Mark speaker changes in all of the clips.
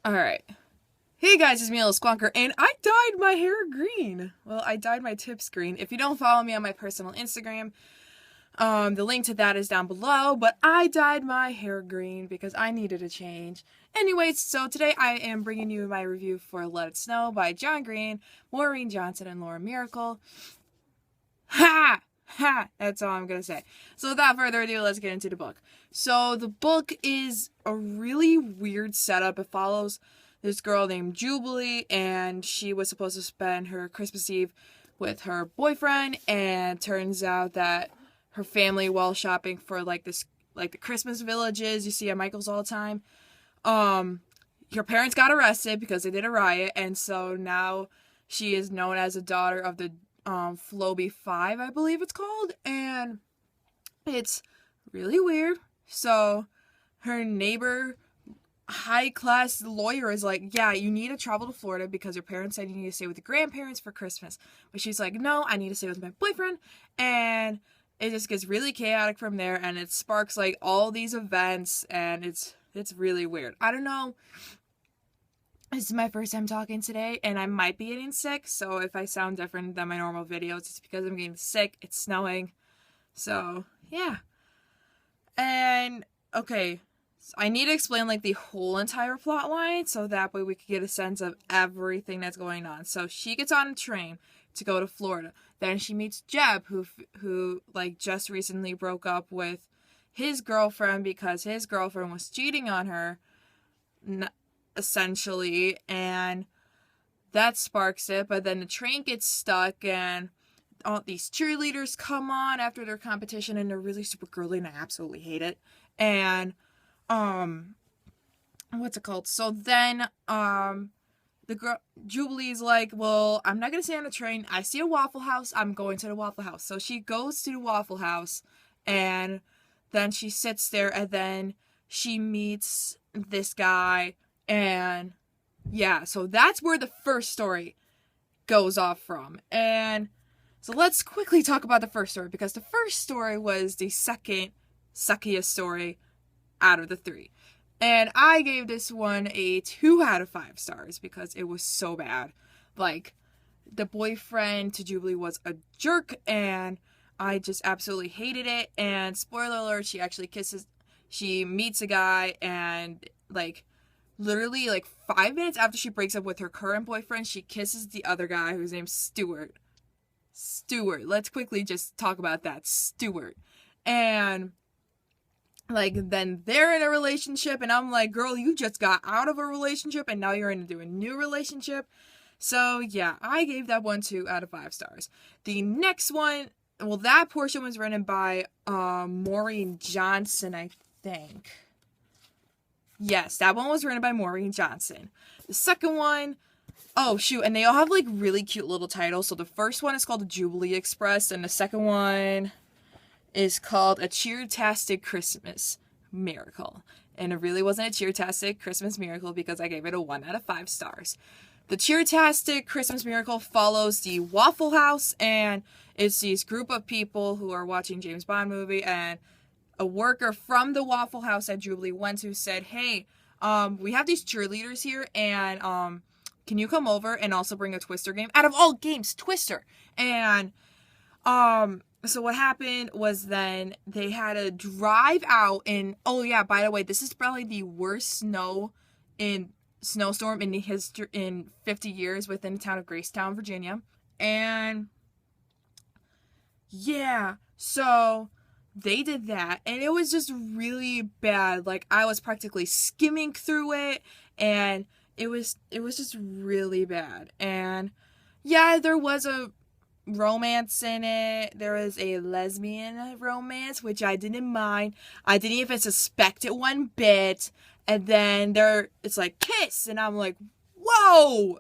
Speaker 1: Alright. Hey guys, it's Mila Squonker, and I dyed my hair green. Well, I dyed my tips green. If you don't follow me on my personal Instagram, the link to that is down below, but I dyed my hair green because I needed a change. Anyways, so today I am bringing you my review for Let It Snow by John Green, Maureen Johnson, and Laura Miracle. Ha! Ha! That's all I'm gonna say. So without further ado, let's get into the book. So the book is a really weird setup. It follows this girl named Jubilee, and she was supposed to spend her Christmas Eve with her boyfriend, and turns out that her family, while shopping for like the Christmas villages you see at Michael's all the time, her parents got arrested because they did a riot, and so now she is known as a daughter of the Floby Five, I believe it's called, and it's really weird. So her neighbor, high class lawyer, is like, yeah, you need to travel to Florida because your parents said you need to stay with your grandparents for Christmas. But she's like, no, I need to stay with my boyfriend. And it just gets really chaotic from there, and it sparks like all these events, and it's really weird. I don't know. This is my first time talking today, and I might be getting sick, so if I sound different than my normal videos, it's because I'm getting sick. It's snowing. So, yeah. And, okay, so I need to explain, like, the whole entire plot line, so that way we can get a sense of everything that's going on. So, she gets on a train to go to Florida. Then she meets Jeb, who like, just recently broke up with his girlfriend because his girlfriend was cheating on her, essentially, and that sparks it. But then the train gets stuck, and all these cheerleaders come on after their competition, and they're really super girly, and I absolutely hate it. And what's it called? So then the girl Jubilee's like, well, I'm not gonna stay on the train. I see a Waffle House. I'm going to the Waffle House. So she goes to the Waffle House, and then she sits there, and then she meets this guy. And yeah, so that's where the first story goes off from. And so let's quickly talk about the first story, because the first story was the second suckiest story out of the three. And I gave this one a 2 out of 5 stars because it was so bad. Like, the boyfriend to Jubilee was a jerk, and I just absolutely hated it. And spoiler alert, she meets a guy, and like, literally, like, 5 minutes after she breaks up with her current boyfriend, she kisses the other guy whose name's Stuart. Stuart. Let's quickly just talk about that. Stuart. And, like, then they're in a relationship, and I'm like, girl, you just got out of a relationship, and now you're into a new relationship. So, yeah, I gave that one 2 out of 5 stars. The next one, well, that portion was written by Maureen Johnson, I think. Yes, that one was written by Maureen Johnson. The second one, oh shoot, and they all have like really cute little titles. So the first one is called The Jubilee Express, and the second one is called A Cheer-tastic Christmas Miracle. And it really wasn't a cheer-tastic Christmas miracle because I gave it a 1 out of 5 stars. The Cheer-tastic Christmas Miracle follows the Waffle House, and it's these group of people who are watching James Bond movie, and a worker from the Waffle House that Jubilee went to said, hey, we have these cheerleaders here, and can you come over and also bring a Twister game? Out of all games, Twister. And so what happened was then they had to drive out, and oh yeah, by the way, this is probably the worst snowstorm in history in 50 years within the town of Gracetown, Virginia. And yeah, so they did that, and it was just really bad. Like, I was practically skimming through it, and it was just really bad. And yeah, there was a romance in it. There was a lesbian romance, which I didn't mind. I didn't even suspect it one bit. And then it's like kiss, and I'm like, whoa,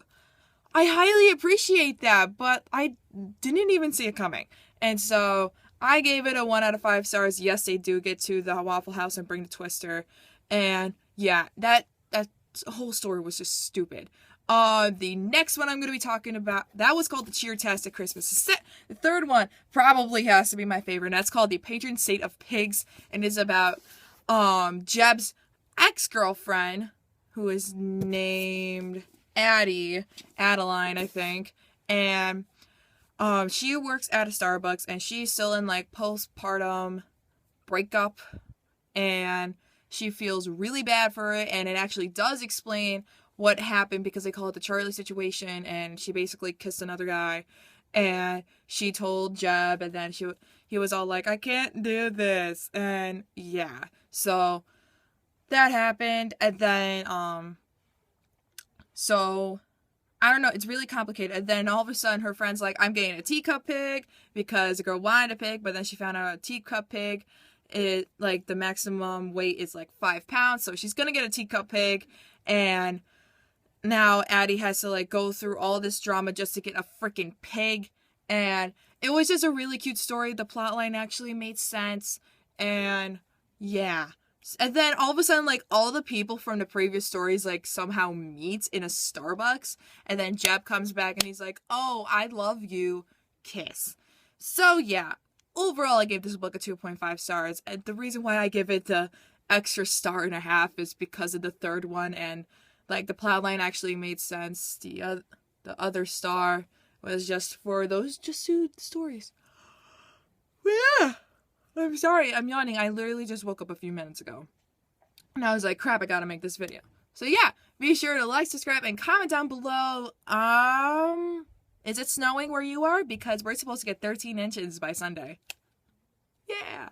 Speaker 1: I highly appreciate that, but I didn't even see it coming. And so I gave it a 1 out of 5 stars. Yes, they do get to the Waffle House and bring the Twister. And yeah, that whole story was just stupid. The next one I'm going to be talking about, that was called The Cheer-tastic Christmas. The third one probably has to be my favorite, and that's called The Patron Saint of Pigs, and is about Jeb's ex-girlfriend, who is named Adeline, I think, and she works at a Starbucks, and she's still in like postpartum breakup, and she feels really bad for it, and it actually does explain what happened because they call it the Charlie situation, and she basically kissed another guy, and she told Jeb, and then he was all like, I can't do this, and yeah, so that happened, and then so I don't know, it's really complicated. And then all of a sudden her friend's like, I'm getting a teacup pig because the girl wanted a pig, but then she found out a teacup pig, it like the maximum weight is like 5 pounds, so she's gonna get a teacup pig, and now Addie has to like go through all this drama just to get a freaking pig. And it was just a really cute story. The plotline actually made sense, and yeah. And then all of a sudden, like, all the people from the previous stories, like, somehow meet in a Starbucks. And then Jeb comes back and he's like, oh, I love you. Kiss. So, yeah. Overall, I gave this book a 2.5 stars. And the reason why I give it the extra star and a half is because of the third one. And, like, the plotline actually made sense. The other star was just for those just 2 stories. Yeah. I'm sorry, I'm yawning. I literally just woke up a few minutes ago. And I was like, crap, I gotta make this video. So yeah, be sure to like, subscribe, and comment down below. Is it snowing where you are? Because we're supposed to get 13 inches by Sunday. Yeah.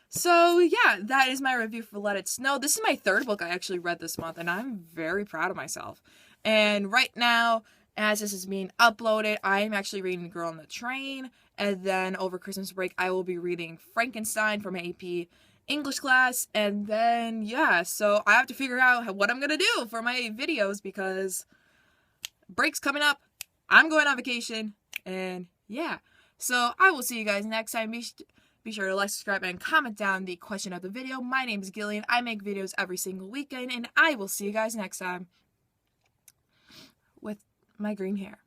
Speaker 1: So yeah, that is my review for Let It Snow. This is my 3rd book I actually read this month, and I'm very proud of myself. And right now, as this is being uploaded, I am actually reading Girl on the Train, and then over Christmas break, I will be reading Frankenstein for my AP English class, and then, yeah, so I have to figure out what I'm gonna do for my videos, because break's coming up, I'm going on vacation, and yeah, so I will see you guys next time. Be sure to like, subscribe, and comment down the question of the video. My name is Gillian, I make videos every single weekend, and I will see you guys next time with my green hair.